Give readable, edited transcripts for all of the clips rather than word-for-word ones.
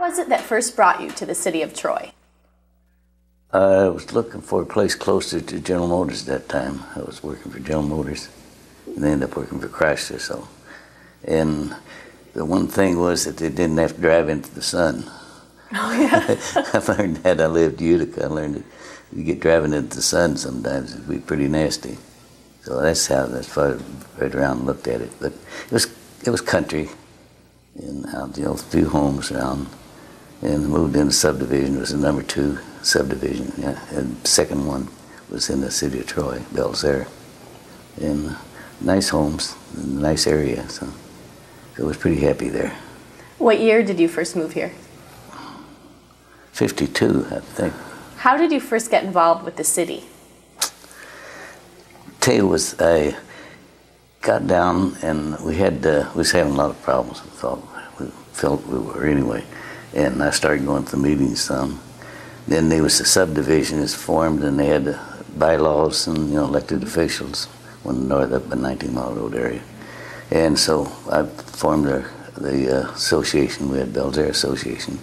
was it that first brought you to the city of Troy? I was looking for a place closer to General Motors at that time. I was working for General Motors and ended up working for Chrysler. And the one thing was that they didn't have to drive into the sun. Oh, yeah. I learned that. I lived in Utica. I learned that you get driving into the sun sometimes, it'd be pretty nasty. So that's how I read around and looked at it. But it was country, and a few homes around, and moved into subdivision. It was the number 2 subdivision, yeah. And the second one was in the city of Troy, Belzare, and nice homes, nice area. So I was pretty happy there. What year did you first move here? 52, I think. How did you first get involved with the city? Tell you was I got down and we was having a lot of problems. We felt we were anyway, and I started going to the meetings some. Then there was the subdivision is formed, and they had bylaws and elected officials when north up in 19 Mile Road area, and so I formed the association. We had Belzare Association,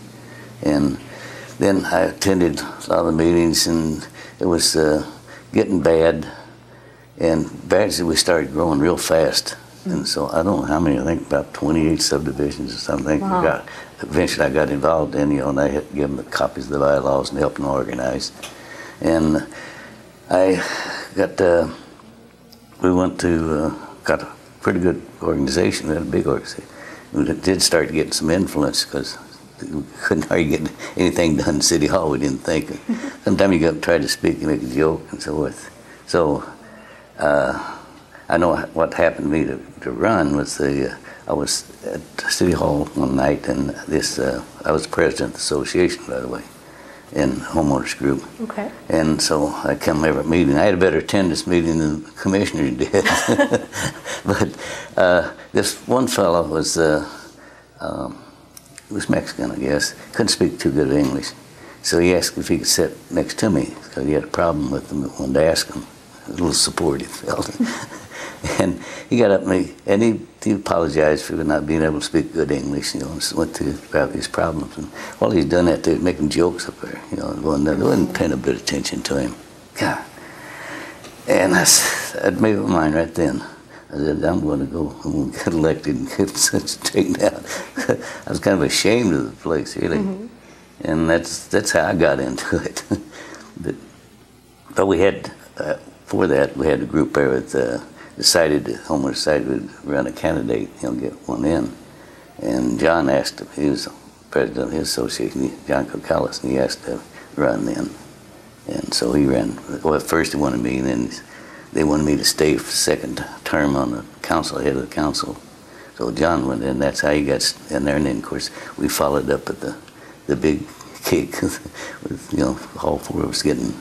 and then I attended a lot of the meetings, and it was getting bad. And gradually we started growing real fast. And so I don't know how many, I think about 28 subdivisions or something. Wow. Eventually I got involved in, and I had to give them the copies of the bylaws and help them organize. And I got, got a pretty good organization. We had a big organization. We did start getting some influence because we couldn't hardly get anything done in City Hall, we didn't think. Sometimes you go and try to speak and make a joke and so forth. So I know what happened to me to run was I was at City Hall one night, and I was president of the association, by the way, in homeowners group. Okay. And so I come every meeting. I had a better attendance meeting than the commissioner did. But this one fellow was Mexican, I guess. Couldn't speak too good English. So he asked if he could sit next to me because he had a problem with him. I wanted to ask him. A little supportive felt. And he got up and he apologized for not being able to speak good English, and went through about his problems. And while he's done that, they were making jokes up there, they wasn't paying a bit of attention to him. God. And I'd made my mind right then. I said, I'm going to get elected and get such straightened out. I was kind of ashamed of the place, really. Mm-hmm. And that's how I got into it. But we had... For that, we had a group there that homeowners decided would run a candidate, get one in. And John asked him, he was president of his association, John Kokalis, and he asked to run then. And so he ran. Well, at first he wanted me, and then they wanted me to stay for the second term on the council, head of the council. So John went in, that's how he got in there. And then, of course, we followed up at the big cake with, all 4 of us getting...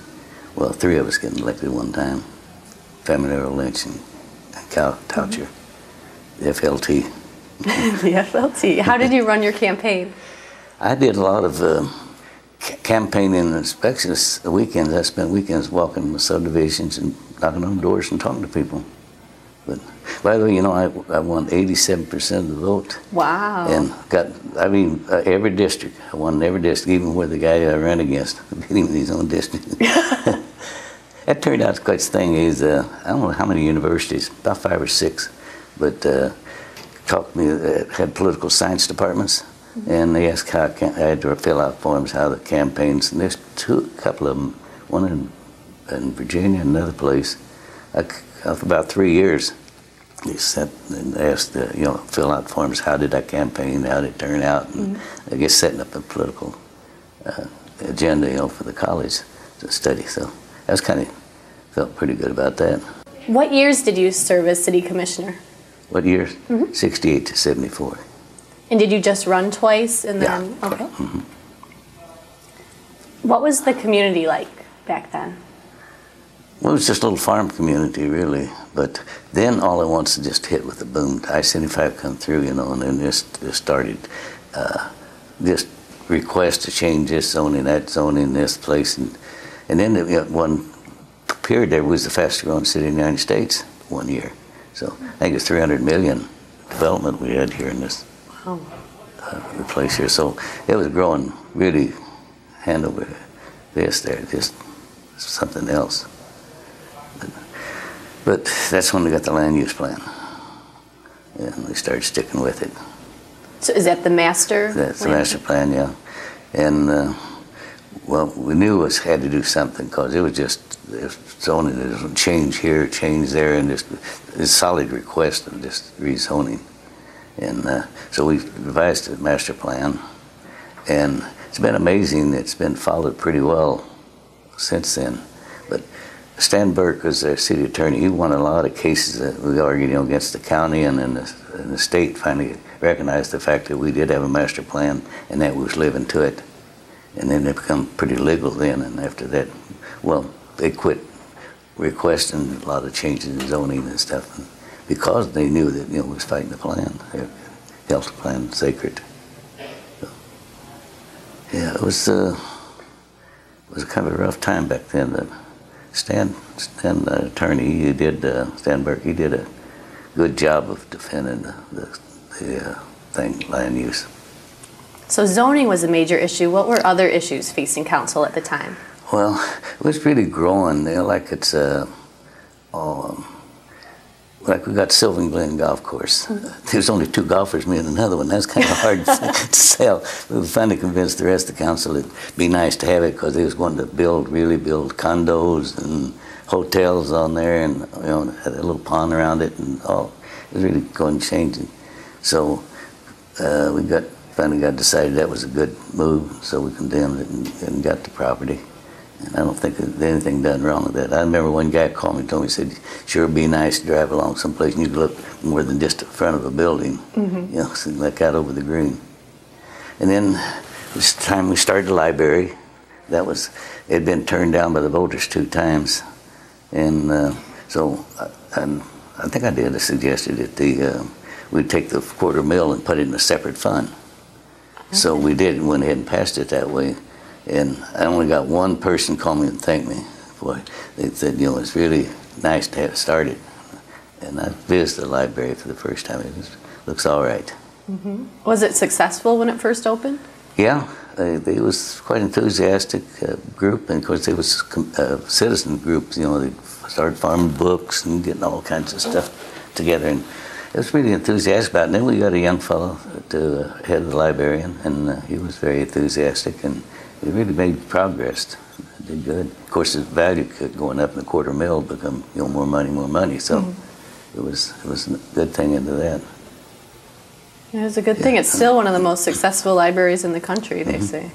Well, 3 of us getting elected one time. Famularo Lynch and Cal Toucher, the FLT. The FLT. How did you run your campaign? I did a lot of campaigning and inspections weekends. I spent weekends walking the subdivisions and knocking on doors and talking to people. But by the way, I won 87% of the vote. Wow. And every district. I won every district, even where the guy I ran against beat him in his own district. That turned out quite the thing. I don't know how many universities, about 5 or 6, but taught me, had political science departments, and they asked how I had to fill out forms, how the campaigns, and there's a couple of them, one in Virginia, another place. For about 3 years, they sent and asked, fill out forms. How did I campaign? How did it turn out? And I guess setting up a political agenda, for the college to study. So I was felt pretty good about that. What years did you serve as city commissioner? What years? 68 to 74. And did you just run twice? And then Yeah. Okay. Mm-hmm. What was the community like back then? Well, it was just a little farm community, really. But then all at once it just hit with a boom. I-75 come through, and then just started just requests to change this zoning, that zoning, this place. And then one period there was the fastest growing city in the United States one year. So I think it's 300 million development we had here in this the place here. So it was growing really hand over fist there, just something else. But that's when we got the land use plan, and we started sticking with it. So is that the master? That's the master plan, yeah. And well, we knew we had to do something because it was just zoning. It was change here, change there, and just a solid request of just rezoning. And so we revised the master plan, and it's been amazing. It's been followed pretty well since then. But Stan Burke was our city attorney. He won a lot of cases that we argued against the county, and then the state finally recognized the fact that we did have a master plan and that we was living to it. And then it become pretty legal then, and after that, well, they quit requesting a lot of changes in zoning and stuff, and because they knew that we was fighting the plan, their health plan, sacred. So, yeah, it was kind of a rough time back then. Stan attorney, he did Stan Burke. He did a good job of defending the land use. So zoning was a major issue. What were other issues facing council at the time? Well, it was really growing. Like it's like we got Sylvan Glen Golf Course. There's only 2 golfers, me and another one. That's kind of hard to sell. We finally convinced the rest of the council it'd be nice to have it because they was going to really build condos and hotels on there, and had a little pond around it, and all. It was really going changing. So we finally got decided that was a good move, so we condemned it and got the property. And I don't think there's anything done wrong with that. I remember one guy called me and told me, he said, sure it'd be nice to drive along someplace and you could look more than just the front of a building, so like out over the green. And then this time we started the library. It had been turned down by the voters 2 times. And so I think I suggested that we'd take the $250,000 and put it in a separate fund. Okay. So we did, and went ahead and passed it that way. And I only got one person call me and thank me for it. They said, it's really nice to have it started. And I visited the library for the first time. It looks all right. Mm-hmm. Was it successful when it first opened? Yeah, they was quite enthusiastic group, and of course they was citizen groups. They started farming books and getting all kinds of stuff together, and it was really enthusiastic about it. And then we got a young fellow to head of the librarian, and he was very enthusiastic, and it really made progress. It did good. Of course, the value kept going up, and the $250,000 become more money. So it was a good thing into that. Yeah, it was a good thing. It's still one of the most successful libraries in the country, they say.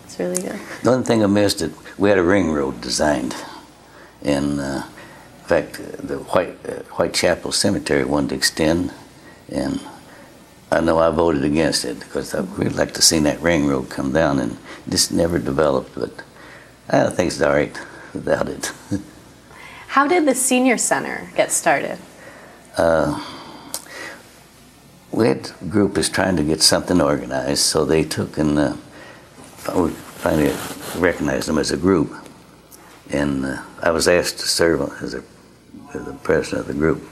It's really good. The only thing I missed, we had a ring road designed, and in fact, the Whitechapel Cemetery wanted to extend, and I know I voted against it because I really like to see that ring road come down, and just never developed. But I think it's all right without it. How did the senior center get started? We had a group is trying to get something organized, so they took and finally recognized them as a group, and I was asked to serve as the president of the group.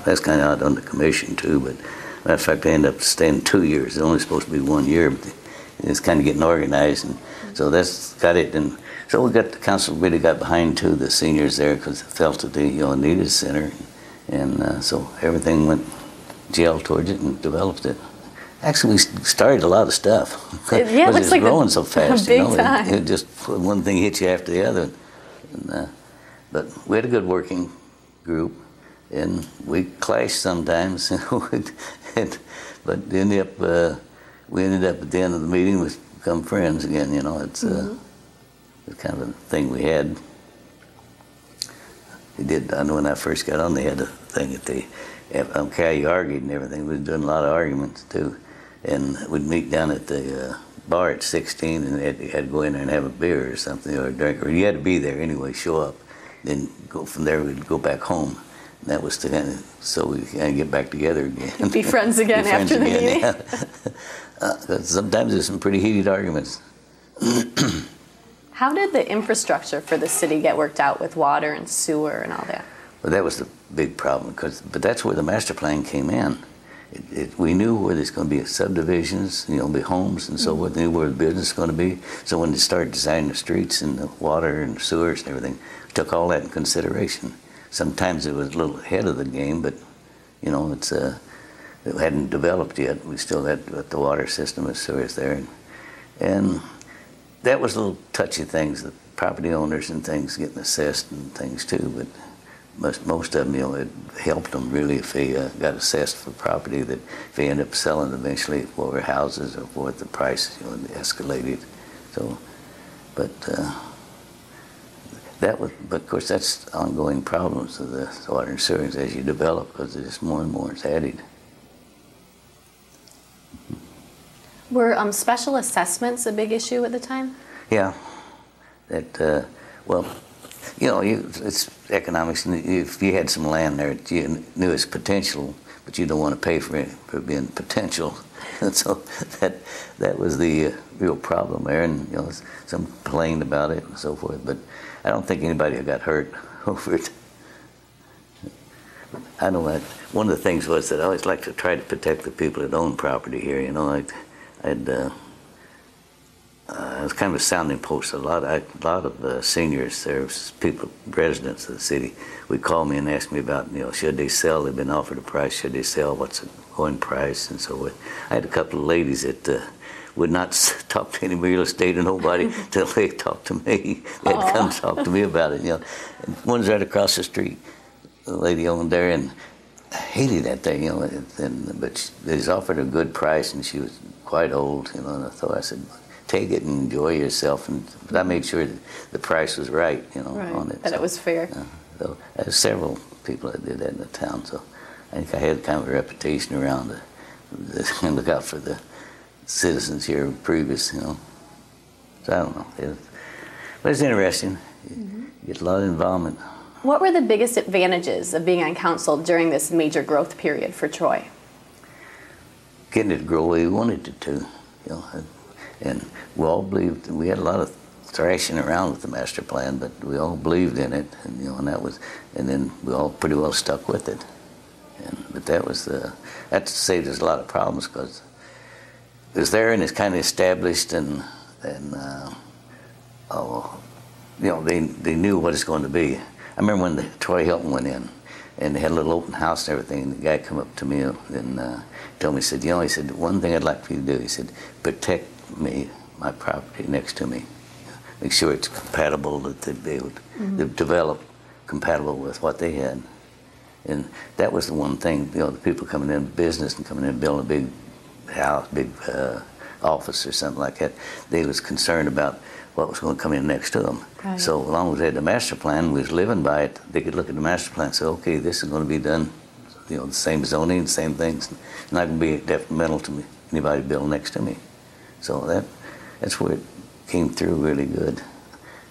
That's kind of out on the commission too, but matter of fact, I ended up staying 2 years. It's only supposed to be 1 year, but it's kind of getting organized, and so that's got it. And so the council really got behind too, the seniors there, because it felt that they needed a center, and so everything went gel towards it and developed it. Actually, we started a lot of stuff. Yeah, it looks like growing so fast. Big time. It just one thing hits you after the other. And, but we had a good working group, and we clashed sometimes. But we ended up at the end of the meeting, we become friends again. It's kind of a thing we had. They did. I know when I first got on, they had a thing that they. I don't care how you argued and everything. We were doing a lot of arguments too, and we'd meet down at the bar at 16, and you had to go in there and have a beer or something or a drink, or you had to be there anyway. Show up, then go from there. We'd go back home. And that was so we kind of get back together again. Be friends again after the meeting. Yeah. Sometimes there's some pretty heated arguments. How did the infrastructure for the city get worked out with water and sewer and all that? Well, that was the big problem, but that's where the master plan came in. we knew where there's going to be subdivisions, be homes and so forth. We knew where the business is going to be. So when they started designing the streets and the water and the sewers and everything, we took all that in consideration. Sometimes it was a little ahead of the game, but it hadn't developed yet. We still had the water system and sewers there, and that was little touchy things. The property owners and things getting assessed and things too, but. Most of them, it helped them really if they got assessed for property, that if they end up selling eventually for houses or for the price, escalated. So, but of course, that's ongoing problems of the water and sewers as you develop, because there's more and more is added. Were special assessments a big issue at the time? Yeah, it's economics. And if you had some land there, you knew its potential, but you don't want to pay for it for being potential. And so that was the real problem there. And some complained about it and so forth. But I don't think anybody got hurt over it. I know that one of the things was that I always like to try to protect the people that own property here. It was kind of a sounding post. A lot of seniors, there's people, residents of the city, would call me and ask me about, should they sell? They've been offered a price. Should they sell? What's the going price? And so forth. I had a couple of ladies that would not talk to any real estate or nobody until they talked to me. They had to come talk to me about it. And one's right across the street. The lady owned there, and I hated that thing. But they was offered a good price, and she was quite old. And I said, take it and enjoy yourself. But I made sure that the price was right, on it. That it was fair. So there's several people that did that in the town. So I think I had kind of a reputation around to look out for the citizens here previous, So I don't know. But it's interesting. You get a lot of involvement. What were the biggest advantages of being on council during this major growth period for Troy? Getting it to grow the way we wanted it to, And we all believed, we had a lot of thrashing around with the master plan, but we all believed in it, and and then we all pretty well stuck with it. But that saved us a lot of problems, because it was there and it's kind of established, and they knew what it's going to be. I remember when the Troy Hilton went in, and they had a little open house and everything, and the guy come up to me and told me, he said, one thing I'd like for you to do, he said, protect my property next to me. Make sure it's compatible, that they would develop compatible with what they had. And that was the one thing, the people coming in business and coming in building a big house, big office or something like that, they was concerned about what was going to come in next to them. Right. So as long as they had the master plan, we was living by it, they could look at the master plan and say, okay, this is going to be done, the same zoning, the same things. It's not going to be detrimental to anybody building next to me. So that's where it came through really good.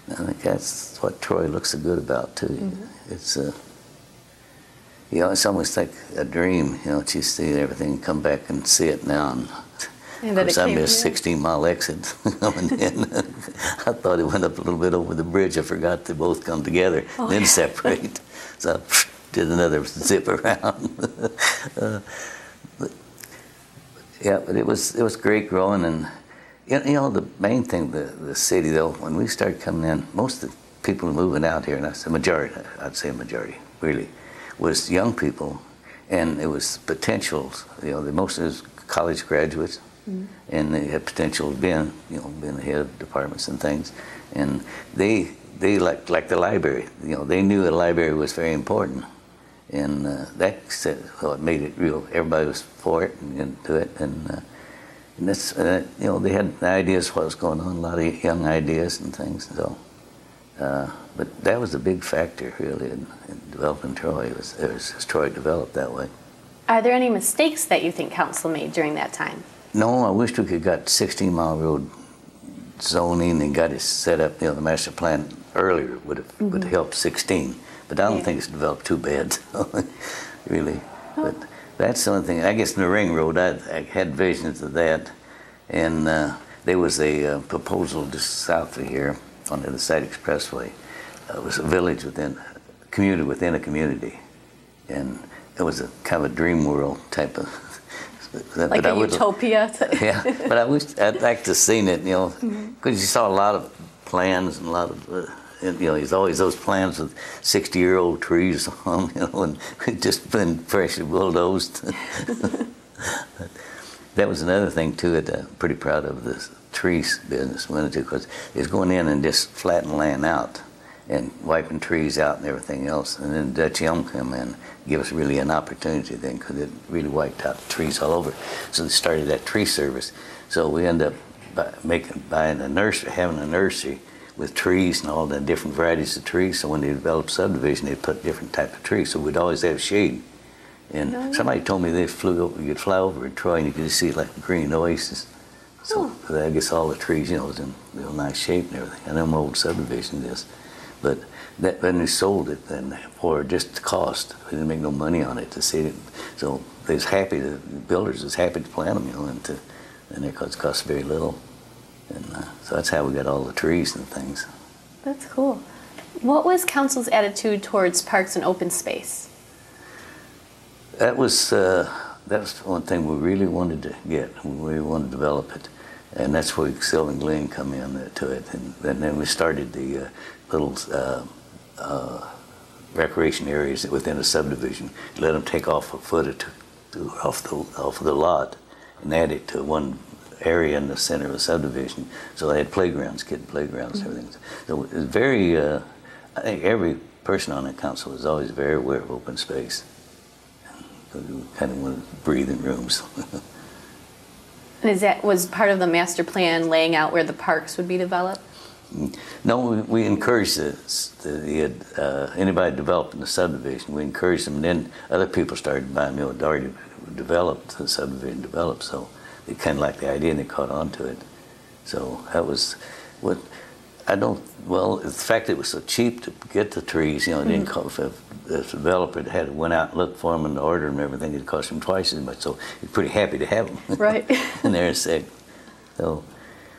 I think that's what Troy looks so good about too. It's it's almost like a dream, to see everything, come back and see it now. And of course, I missed 16-mile exit coming in. I thought it went up a little bit over the bridge. I forgot they both come together, then separate. So I did another zip around. But it was great growing, and the main thing, the city though, when we started coming in, most of the people moving out here, and I'd say a majority, really, was young people, and it was potentials. Most of it was college graduates, and they had potential of being the head of departments and things, and they like the library. They knew the library was very important. And it made it real. Everybody was for it and into it, and that's they had ideas what was going on, a lot of young ideas and things. So, but that was a big factor really in developing Troy. It was Troy developed that way. Are there any mistakes that you think council made during that time? No, I wish we could got 16-mile road zoning and got it set up. The master plan earlier would have helped 16. But I don't think it's developed too bad, really. But that's the only thing. I guess in the Ring Road, I had visions of that. And there was a proposal just south of here on the other side expressway. It was a village within a community. And it was a kind of a dream world type of. Like a utopia. Yeah, but I'd like to have seen it, you know, because you saw a lot of plans and a lot of, and, you know, there's always those plans with 60-year-old trees on them, you know, and it just been freshly bulldozed. That was another thing too that I'm pretty proud of this trees business went into, because it's going in and just flattening land out and wiping trees out and everything else, and then Dutch elm come in, give us really an opportunity then, because it really wiped out the trees all over. So they started that tree service. So we end up buying a nursery, having a nursery with trees and all the different varieties of trees. So when they developed subdivision, they put different type of trees. So we'd always have shade. And somebody told me they flew over, you could fly over Troy and you could just see like a green oasis. So I guess all the trees, you know, was in real nice shape and everything. I know my old subdivision is. But that, when they sold it, then for just the cost, we didn't make no money on it to see it. So they was happy, the builders was happy to plant them, you know, and it cost very little. And so that's how we got all the trees and things. That's cool. What was council's attitude towards parks and open space? That was one thing we really wanted to get. We wanted to develop it, and that's where Sylvan Glen come in to it. And then we started the little recreation areas within a subdivision. Let them take off a foot or two off the lot and add it to one area in the center of a subdivision. So they had playgrounds, kid playgrounds, and everything. So it was very. I think every person on the council was always very aware of open space. We kind of wanted breathing rooms. And was part of the master plan laying out where the parks would be developed? No, we encouraged anybody developing the subdivision. We encouraged them, and then other people started buying, you know, it already developed, the subdivision developed, so they kind of liked the idea and they caught on to it. So that was what the fact that it was so cheap to get the trees, you know, it didn't cost, if the developer went out and looked for them and ordered them and everything, it cost them twice as much, so you're pretty happy to have them. Right. And they're sick. So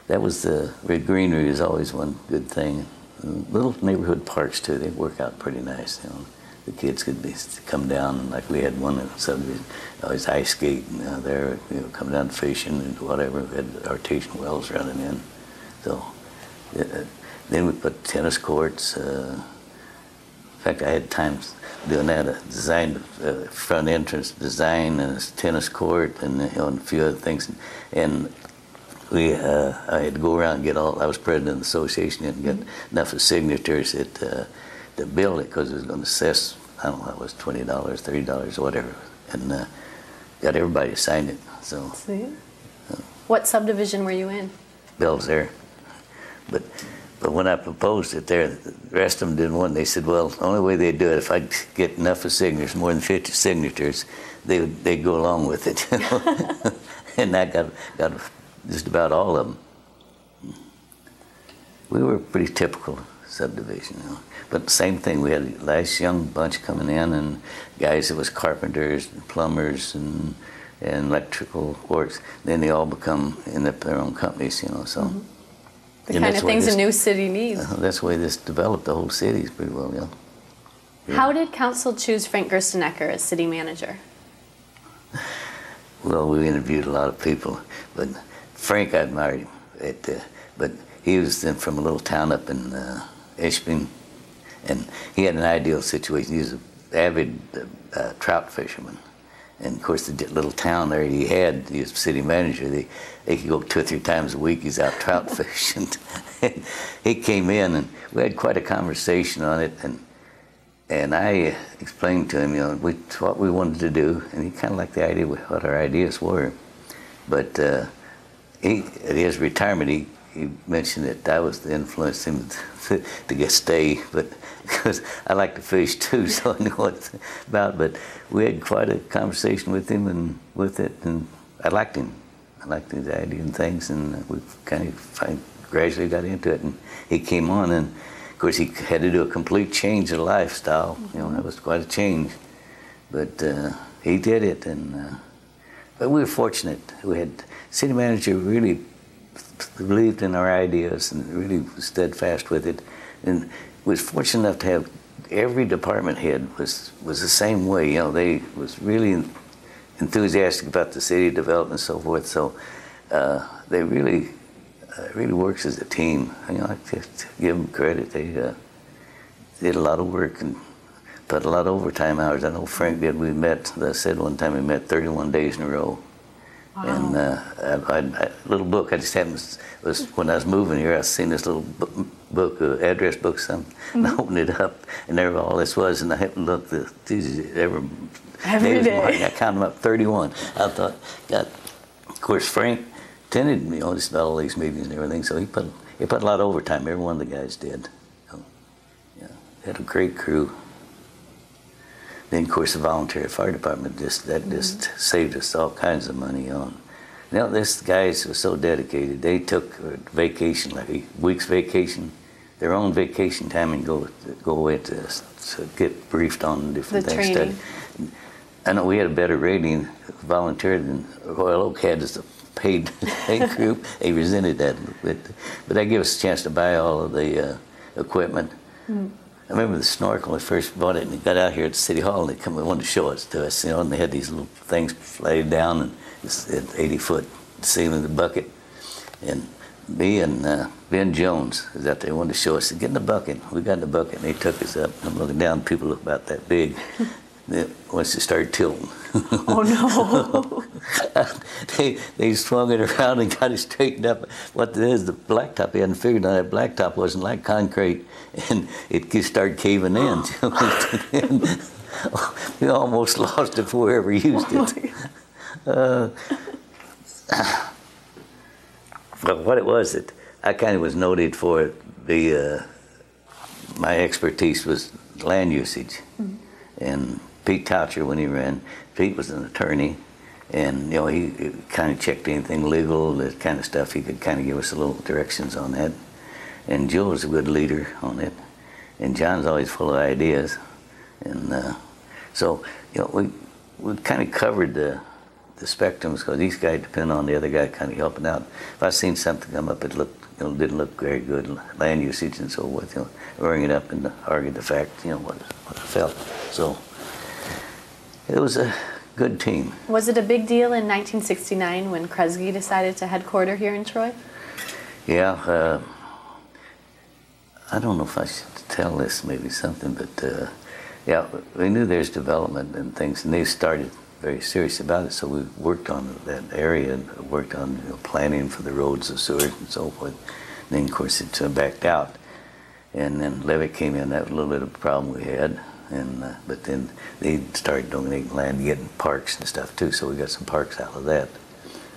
that was the greenery is always one good thing. Little neighborhood parks too, they work out pretty nice, you know. The kids could come down, like we had one in the subdivision, always ice skating there, you know, come down fishing and whatever. We had artesian wells running in. So then we put tennis courts. In fact, I had times doing that, designed front entrance design and a tennis court and, you know, and a few other things. And I had to go around and get I was president of the association and get enough of signatures to build it, because it was going to assess, I don't know, it was $20, $30, whatever. And got everybody to sign it. So. See? What subdivision were you in? Bill's there. But when I proposed it there, the rest of them didn't want it. They said, well, the only way they'd do it, if I'd get enough of signatures, more than 50 signatures, they'd go along with it. You know? And I got just about all of them. We were a pretty typical subdivision, you know. But the same thing, we had a nice young bunch coming in, and guys that was carpenters and plumbers and electrical works. Then they all become in their own companies, you know, so. The kind of things a new city needs. That's the way this developed the whole city pretty well, yeah. How did council choose Frank Gerstenecker as city manager? Well, we interviewed a lot of people, but Frank, I admired him. But he was from a little town up in Ishpeming, and he had an ideal situation. He was an avid trout fisherman. And of course, the little town there he was city manager. They could go 2 or 3 times a week. He's out trout fishing. He came in, and we had quite a conversation on it. And I explained to him, you know, what we wanted to do, and he kind of liked the idea of what our ideas were. But at his retirement, he mentioned that I was the influence him to stay, but because I like to fish too, so I know what it's about. But we had quite a conversation with him and I liked him. I liked his idea and things, and we kind of gradually got into it. And he came on, and of course he had to do a complete change of lifestyle. You know, that was quite a change, but he did it. But we were fortunate. We had city manager really believed in our ideas and really was steadfast with it, and was fortunate enough to have every department head was the same way. You know, they was really enthusiastic about the city development and so forth. So they really works as a team. You know, I just give them credit. They did a lot of work and put a lot of overtime hours. I know Frank did. We met. I said one time we met 31 days in a row. Wow. And a little book I just happened was when I was moving here. I seen this little book, address book, something, and I opened it up, and there all this was, and I happened to look. Every day. I counted them up, 31. I thought, God, of course, Frank attended me on just about all these meetings and everything, so he put a lot of overtime. Every one of the guys did. So, yeah, they had a great crew. Then, of course, the voluntary fire department just saved us all kinds of money on. You know, these guys were so dedicated. They took vacation, like a week's vacation, their own vacation time, and go away to get briefed on different the things. Training. I know we had a better rating volunteer than Royal Oak had as a paid group. They resented that, but that gave us a chance to buy all of the equipment. Mm. I remember the snorkel when we first bought it, and they got out here at City Hall, and they wanted to show it to us, you know, and they had these little things laid down, and it's at 80-foot ceiling of the bucket. And me and Ben Jones was out there, wanted to show us, get in the bucket. We got in the bucket, and they took us up. I'm looking down, people look about that big. Once it started tilting. Oh no! they swung it around and got it straightened up. What it is, the blacktop, they hadn't figured out that blacktop wasn't like concrete, and it just started caving in. We almost lost it before we ever used it. But what it was, that I kind of was noted for my expertise was land usage. Mm-hmm. And Pete Coucher, when he ran, Pete was an attorney, and you know, he kind of checked anything legal, that kind of stuff. He could kind of give us a little directions on that. And Joe was a good leader on it, and John's always full of ideas. And so, you know, we kind of covered the spectrums, because each guy depended on the other guy kind of helping out. If I seen something come up, it looked, you know, didn't look very good, land usage and so forth, you know, bring it up and argue the fact, you know, what I felt. So it was a good team. Was it a big deal in 1969 when Kresge decided to headquarter here in Troy? Yeah, I don't know if I should tell this, maybe something, but yeah, we knew there's development and things, and they started very serious about it, so we worked on that area and worked on, you know, planning for the roads, the sewers, and so forth. And then, of course, it backed out. And then Levitt came in. That was a little bit of a problem we had. And but then they started donating land, getting parks and stuff too. So we got some parks out of that.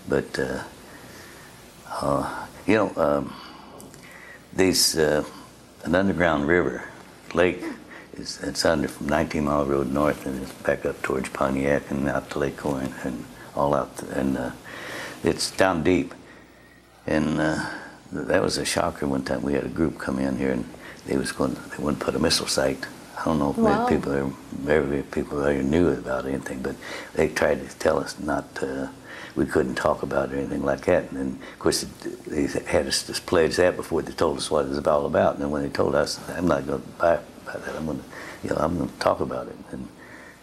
But you know, these an underground river lake. It's under from 19 Mile Road north, and it's back up towards Pontiac and out to Lake Corin and all out. And it's down deep. And that was a shocker. One time we had a group come in here, and they wanted to put a missile site. I don't know if very people there knew about anything, but they tried to tell us not we couldn't talk about it or anything like that. And then, of course, they had us just pledge that before they told us what it was all about. And then when they told us, I'm not going to buy that, I'm going to talk about it.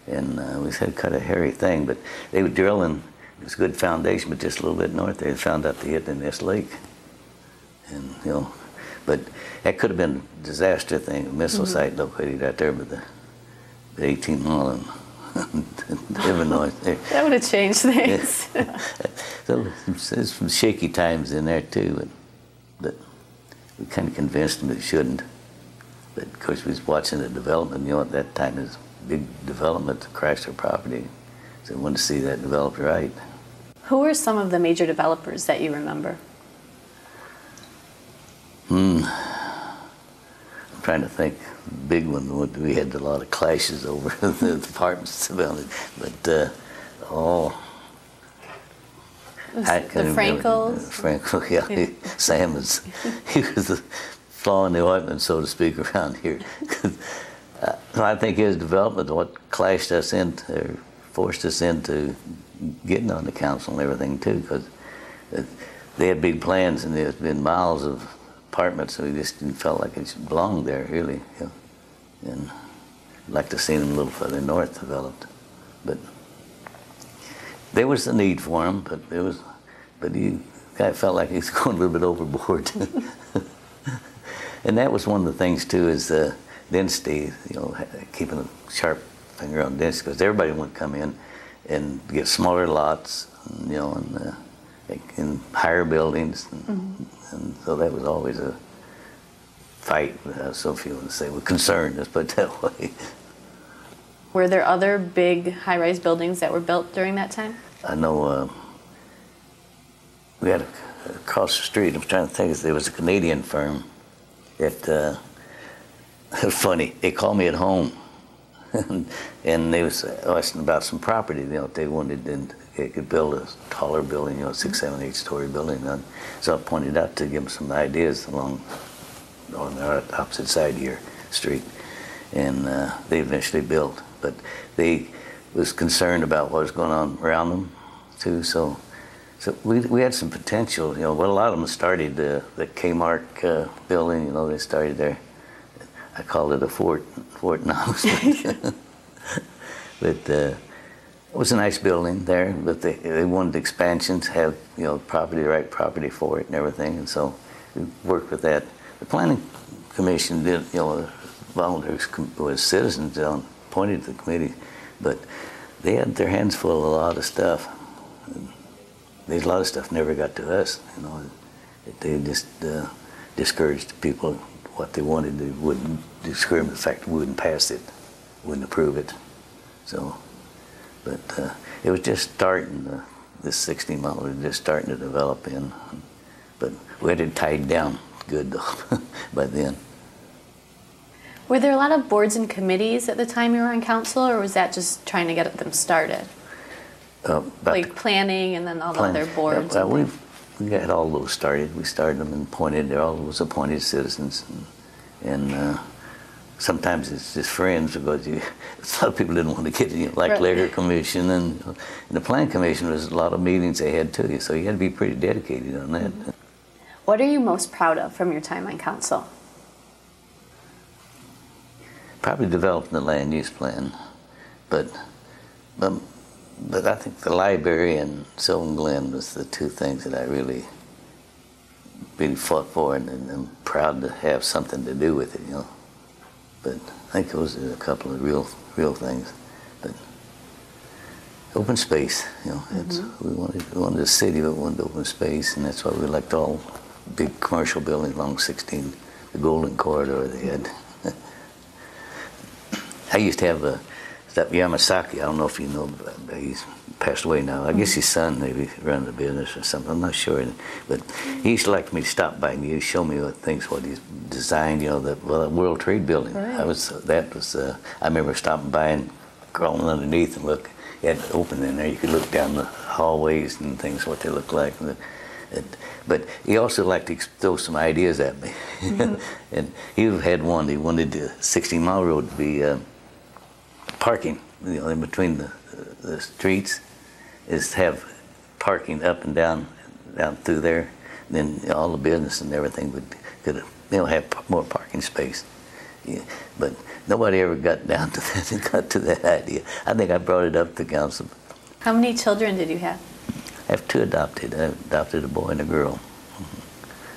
And we said kind of hairy thing, but they were drilling. It was a good foundation, but just a little bit north there, they found out they hit in this lake. And, you know, but that could have been a disaster thing, a missile site located out there with the 18 Mile and Illinois. That would have changed things. Yeah. So there's some shaky times in there too, but we kind of convinced them it shouldn't. But of course we was watching the development, you know, at that time there's big development, Chrysler property. So we wanted to see that developed right. Who were some of the major developers that you remember? I'm trying to think. Big one, we had a lot of clashes over the apartments about it. But, the Frankels? Frankel, yeah. Sam was, he was the flaw in the ointment, so to speak, around here. I think his development, what clashed us into, forced us into getting on the council and everything too, because they had big plans and there's been miles of apartments, so we just didn't feel like it belonged there, really. You know? And like to see them a little further north developed. But there was a need for them, but he kind of felt like he was going a little bit overboard. And that was one of the things too, is density, keeping a sharp finger on density, because everybody would come in and get smaller lots, in higher buildings, and so that was always a fight. So few would say we're concerned, let's put it that way. Were there other big high-rise buildings that were built during that time? I know we had across the street, I'm trying to think, there was a Canadian firm that, it was funny, they called me at home and they was asking about some property, they wanted, and they could build a taller building, 6, 7, 8-story building. And so I pointed out to give them some ideas on the opposite side of your street, and they eventually built. But they was concerned about what was going on around them too. So we had some potential. A lot of them started the Kmart building. They started there. I called it a Fort Knox. But it was a nice building there. But they wanted expansions, have right property for it and everything. And so we worked with that. The planning commission did, volunteers was citizens appointed to the committee, but they had their hands full of a lot of stuff. There's a lot of stuff never got to us. They just discouraged people what they wanted. They wouldn't discourage the fact we wouldn't pass it, wouldn't approve it. So, but it was just starting. This 16 mile was just starting to develop in, but we had it tied down good though by then. Were there a lot of boards and committees at the time you were on council, or was that just trying to get them started? Like planning and then all the other boards? Yeah, we got all those started. We started them and appointed, they're all those appointed citizens. And sometimes it's just friends, because a lot of people didn't want to get like right. Liquor Commission, and the Planning Commission was a lot of meetings they had too, so you had to be pretty dedicated on that. Mm-hmm. What are you most proud of from your time on council? Probably developing the land use plan, but I think the library and Sylvan Glen was the two things that I really fought for, and I'm proud to have something to do with it, But I think those are a couple of real things. But open space, we wanted a city, but we wanted open space, and that's why we liked all big commercial buildings along 16, the Golden Corridor they had. I used to have that Yamasaki, I don't know if you know, he's passed away now. I guess his son maybe ran the business or something, I'm not sure. But he used to like me to stop by and he'd show me what he's designed, the World Trade Building. Right. I remember stopping by and crawling underneath and look. He had it open in there, you could look down the hallways and things, what they look like. But he also liked to throw some ideas at me. Mm-hmm. And he had one, he wanted the 16 Mile Road to be parking, in between the streets, is to have parking up and down through there. Then all the business and everything could have more parking space. Yeah. But nobody ever got down to that, got to that idea. I think I brought it up to council. How many children did you have? I have 2 adopted. I adopted a boy and a girl.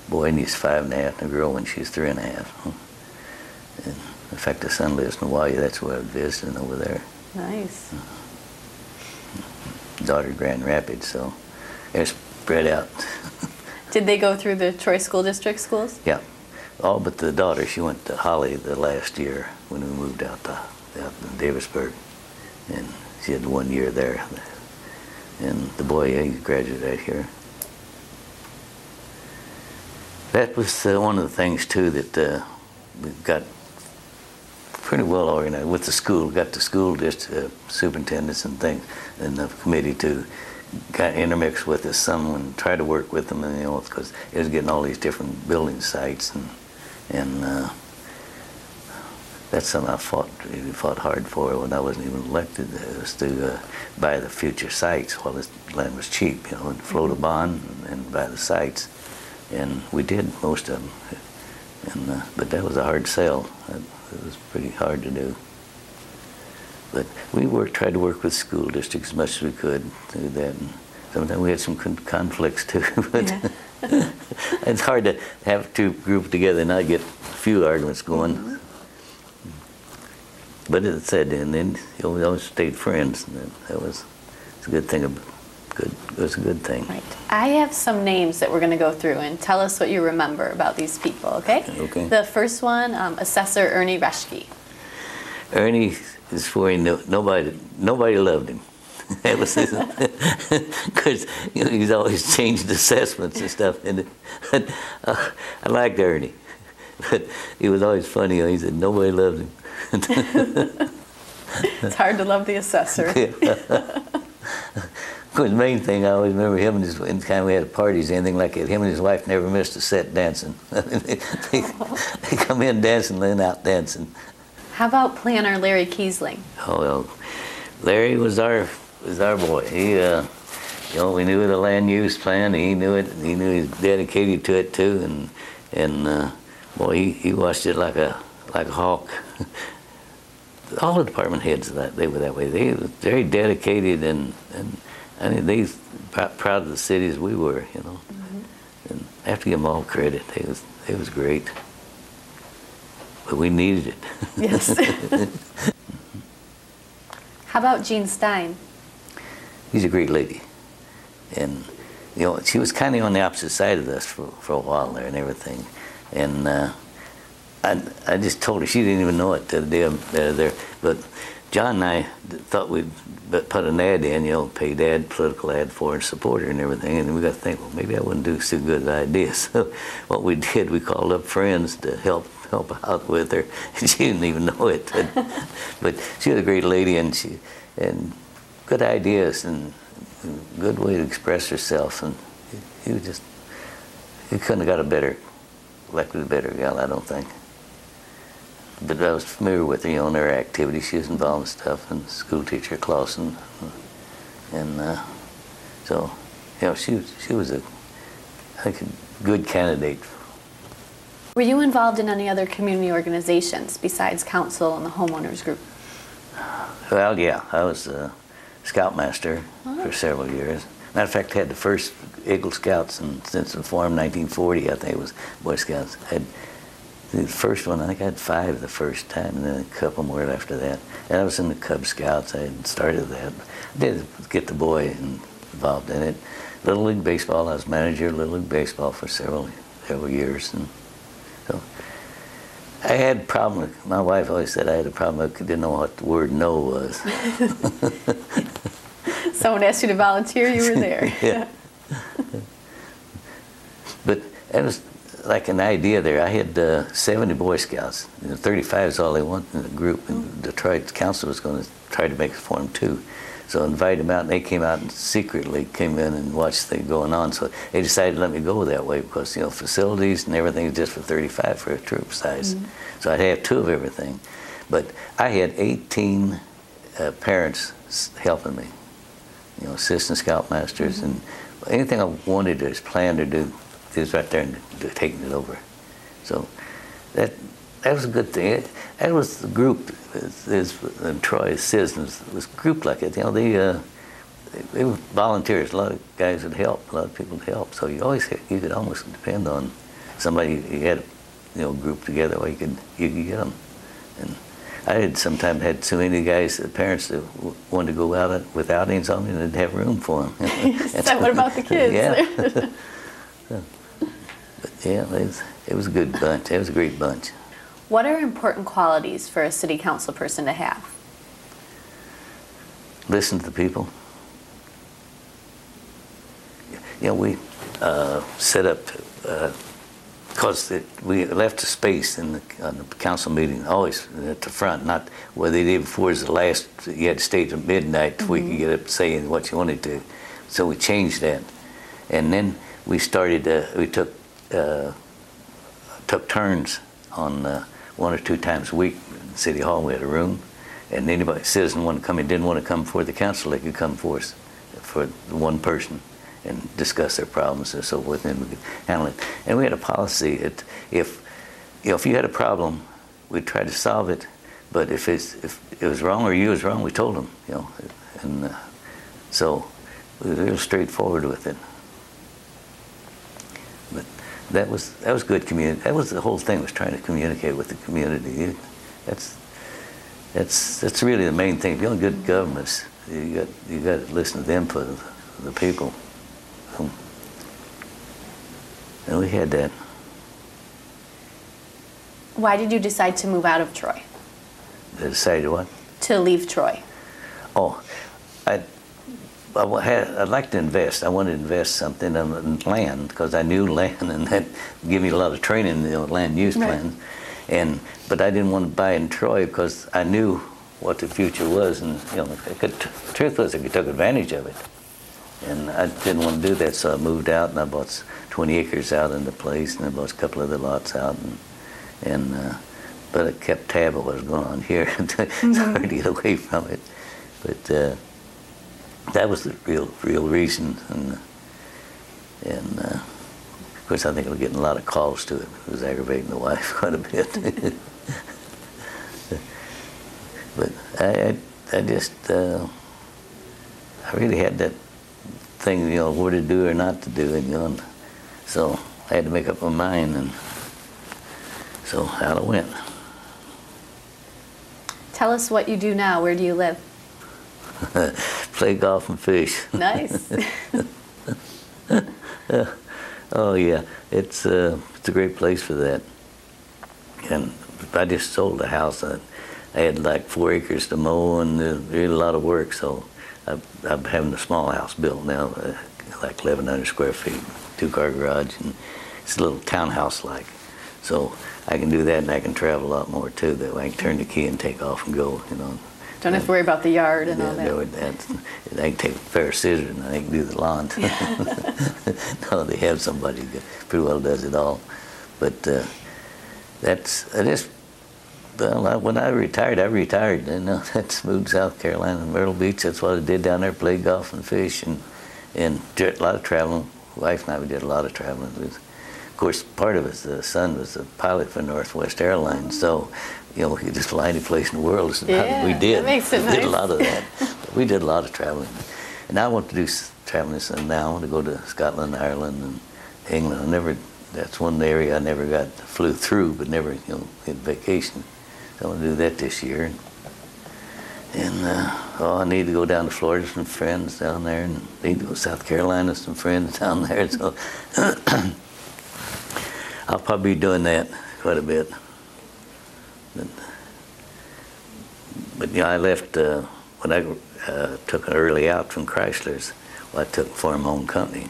Boy, and he's 5.5, and a girl when she's 3.5. And in fact, the son lives in Hawaii. That's where I'm visiting over there. Nice. Daughter Grand Rapids, so they're spread out. Did they go through the Troy School District schools? Yeah. All but the daughter. She went to Holly the last year when we moved out in Davisburg. And she had 1 year there. And the boy, he graduated here. That was one of the things, too, that we've got pretty well organized with the school. We got the school superintendents and things, and the committee to kind of intermix with us some and try to work with them, because it was getting all these different building sites, and that's something I fought hard for when I wasn't even elected. It was to buy the future sites while the land was cheap, and float a bond and buy the sites, and we did most of them. But that was a hard sell. It was pretty hard to do. But we tried to work with school districts as much as we could to do that. And sometimes we had some conflicts too. But Yeah. it's hard to have two group together and not get a few arguments going. Mm-hmm. But it said, and then we always stayed friends. And that was a good thing. It was a good thing. Right. I have some names that we're going to go through and tell us what you remember about these people, okay? Okay. The first one, Assessor Ernie Reschke. Ernie is for nobody loved him. That was because he's always changed assessments and stuff. And I liked Ernie, but he was always funny. He said nobody loved him. It's hard to love the assessor. Yeah. The main thing I always remember him and anytime we had parties, anything like that, him and his wife never missed a set dancing. They come in dancing, then out dancing. How about planner Larry Kiesling? Oh well, Larry was our boy. He, we knew the land use plan. He knew it. He knew he was dedicated to it too, and boy, he watched it like a hawk. All the department heads they were that way. They were very dedicated and I mean, they proud of the city as we were, Mm-hmm. And I have to give them all credit. It was great, but we needed it. Yes. How about Jean Stein? She's a great lady, and she was kind of on the opposite side of us for a while there and everything, and I just told her, she didn't even know it the day there, but John and I thought we'd put an ad in, pay Dad political ad for and support her and everything, and we got to think, well, maybe I wouldn't do so good idea. So what we did, we called up friends to help out with her. She didn't even know it, but she was a great lady, and good ideas and good way to express herself, and you couldn't have got elected a better gal, I don't think. But I was familiar with her, in her activities. She was involved in stuff, and school teacher Clausen, and so, she was I think a good candidate. Were you involved in any other community organizations besides council and the homeowners group? Well, yeah, I was a scoutmaster for several years. Matter of fact, I had the first Eagle Scouts, and since it formed in 1940, I think it was Boy Scouts. The first one, I think I had 5 the first time, and then a couple more after that. And I was in the Cub Scouts. I had started that. I did get the boy involved in it. Little League Baseball, I was manager of Little League Baseball for several years. And so I had a problem. My wife always said I had a problem. I didn't know what the word no was. Someone asked you to volunteer, you were there. Yeah. But that was like an idea there. I had 70 Boy Scouts. 35 is all they want in the group, and Detroit Council was going to try to make it form 2. So I invited them out, and they came out and secretly came in and watched things going on. So they decided to let me go that way because, facilities and everything is just for 35 for a troop size. Mm-hmm. So I'd have 2 of everything. But I had 18 parents helping me, assistant scoutmasters, mm-hmm. and anything I wanted to plan to do, he was right there and taking it over. So that was a good thing. That was the group. And Troy Citizens was grouped like it. They were volunteers. A lot of guys would help. A lot of people would help. So you could almost depend on somebody. You had group together where you could get them. And I had sometimes had so many guys, parents that wanted to go out with outings on me, and didn't have room for them. So what about the kids? Yeah. But yeah, it was a good bunch. It was a great bunch. What are important qualities for a city council person to have? Listen to the people. We set up, because we left a space on the council meeting, always at the front, not where they did before was the last, you had to stay till midnight before you could get up and say what you wanted to. So we changed that. And then we started, we took turns on 1 or 2 times a week in City Hall. We had a room, and anybody, citizen wanted to come in, didn't want to come before the council, they could come for one person and discuss their problems and so forth, and we could handle it. And we had a policy that if you had a problem, we'd try to solve it, But if it was wrong or you was wrong, we told them, you know, and so we were real straightforward with it. But that was good community. That was the whole thing, was trying to communicate with the community. That's really the main thing. If you want good governments, you got to listen to the input of the people. And we had that. Why did you decide to move out of Troy? I decided what? To leave Troy. Oh, I'd like to invest. I wanted to invest something in land, because I knew land, and that gave me a lot of training in the land use plan. Right. But I didn't want to buy in Troy because I knew what the future was, and you know, the truth was I took advantage of it, and I didn't want to do that. So I moved out, and I bought 20 acres out in the place, and I bought a couple other lots out, but I kept tab of what was going on here. It's hard to get away from it, but that was the real reason, and of course I think I'm getting a lot of calls to it. It was aggravating the wife quite a bit. But I really had that thing, you know, what to do or not to do, and you know, so I had to make up my mind, and so out I went. Tell us what you do now. Where do you live? Play golf and fish. Nice. Oh yeah, it's a great place for that. And I just sold the house. I had like 4 acres to mow, and really a lot of work. So I'm having a small house built now, like 1,100 square feet, 2-car garage, and it's a little townhouse like. So I can do that, and I can travel a lot more too. That way I can turn the key and take off and go, you know. Don't have to worry about the yard and all that. I can take a pair of scissors and I can do the lawn. No, they have somebody who pretty well does it all. But when I retired, You know, that's moved to South Carolina, Myrtle Beach. That's what I did down there, play golf and fish, and a lot of traveling. Wife and I, we did a lot of traveling. Of course, part of it, the son was a pilot for Northwest Airlines, so you know, we could just fly any place in the world. Yeah, we did. That makes it we nice. did a lot of that. We did a lot of traveling, and I want to do traveling. So now I want to go to Scotland, Ireland, and England. That's one area I flew through, but never, you know, had vacation. So I want to do that this year. And I need to go down to Florida, some friends down there, and need to go to South Carolina, some friends down there. So I'll probably be doing that quite a bit. But you know, I left when I took an early out from Chrysler's. Well, I took for my own company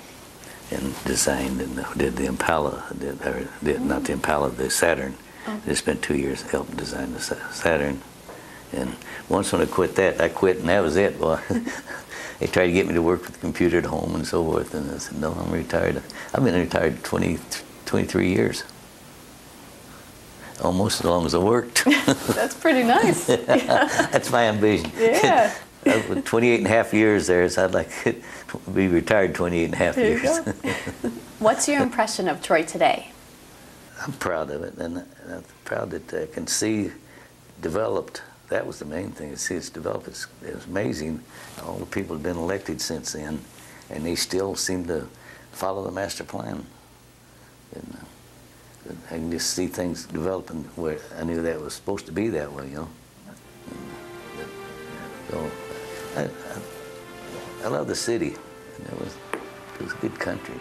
and designed and did the Impala. Not the Impala, the Saturn. I spent 2 years helping design the Saturn. And once when I quit, and that was it. Well, they tried to get me to work with the computer at home and so forth, and I said, no, I'm retired. I've been retired 23 years. Almost as long as I worked. That's pretty nice. Yeah. That's my ambition. Yeah. 28 and a half years there, so I'd like to be retired 28 and a half years. What's your impression of Troy today? I'm proud of it, and I'm proud that I can see developed. That was the main thing, to see it's developed. It's amazing. All the people have been elected since then, and they still seem to follow the master plan. And, I can just see things developing where I knew that was supposed to be that way, you know. So I love the city. It was a good country.